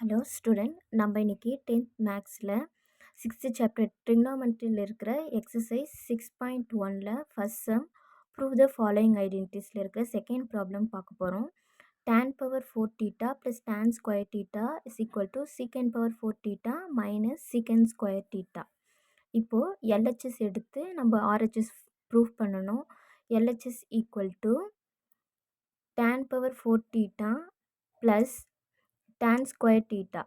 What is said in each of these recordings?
Hello student, நம்ம இன்னைக்கு 10th மேக்ஸில் 6th சாப்டர் ட்ரிக்னாமெட்ரியில் இருக்கிற எக்ஸசைஸ் 6.1ல் first sum prove the following ஐடென்டிட்டிஸில் இருக்கிற செகண்ட் ப்ராப்ளம் பார்க்க போகிறோம். tan power 4 theta plus tan square theta is equal to secant power 4 theta minus secant square theta. இப்போது எல்ஹெச்எஸ் எடுத்து நம்ம ஆர்ஹெச்எஸ் ப்ரூவ் பண்ணணும். LHS equal to tan power 4 theta plus tan square theta.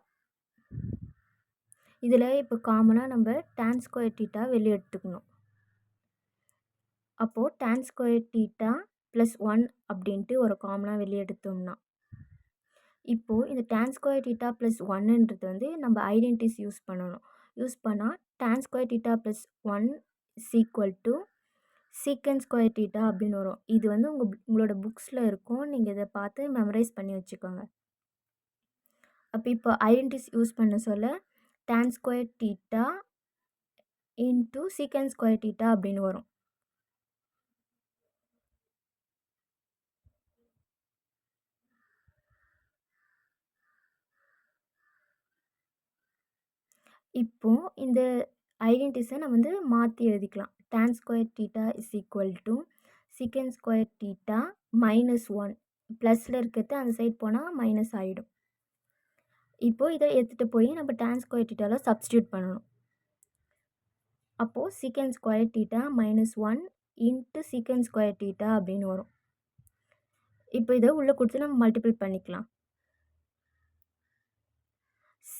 இதில் இப்போ காமனாக நம்ம tan ஸ்கொயர் தீட்டா வெளியே எடுத்துக்கணும். அப்போது tan ஸ்கொயர் தீட்டா ப்ளஸ் 1 அப்படின்ட்டு ஒரு காமனாக வெளியே எடுத்தோம்னா, இப்போது இந்த tan ஸ்கொயர் தீட்டா ப்ளஸ் 1ன்றது வந்து நம்ம ஐடென்டிட்டிஸ் யூஸ் பண்ணணும். யூஸ் பண்ணால் tan square theta plus 1 is equal to சீக்கன் ஸ்கொயர் தீட்டா அப்படின்னு வரும். இது வந்து உங்களோட புக்ஸில் இருக்கும். நீங்கள் இதை பார்த்து மெமரைஸ் பண்ணி வச்சுக்கோங்க. அப்போ இப்போ ஐடென்டிட்டிஸ் யூஸ் பண்ண சொல்ல tan ஸ்கொயர் தீட்டா இன்ட்டு சீக்கன் ஸ்கொயர் தீட்டா அப்படின்னு வரும். இப்போது இந்த ஐடென்டிட்டிஸை நம்ம வந்து மாற்றி எழுதிக்கலாம். tan square theta is equal to சீக்கன் ஸ்கொயர் தீட்டா மைனஸ் 1. ப்ளஸில் இருக்கிறது அந்த சைட் போனால் மைனஸ் ஆகிடும். இப்போது இதை எடுத்துகிட்டு போய் நம்ம tan ஸ்கொயர் தீட்டாவில் சப்ஸ்டியூட் பண்ணணும். அப்போது சீக்கன் ஸ்கொயர் தீட்டா மைனஸ் 1 இன்ட்டு சீக்கன் ஸ்கொயர் தீட்டா அப்படின்னு வரும். இப்போ இதை உள்ளே கொடுத்து நம்ம மல்டிபிள் பண்ணிக்கலாம்.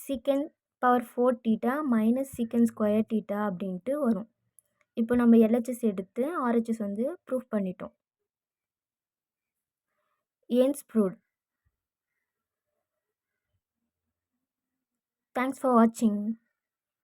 சீக்கன் power 4 theta minus secant square theta அப்படின்ட்டு வரும். இப்போ நம்ம எல்ஹெச்எஸ் எடுத்து ஆர்ஹெச்எஸ் வந்து ப்ரூஃப் பண்ணிட்டோம். ஏன்ஸ் ப்ரூவ்ட். தேங்க்ஸ் ஃபார் வாட்சிங்.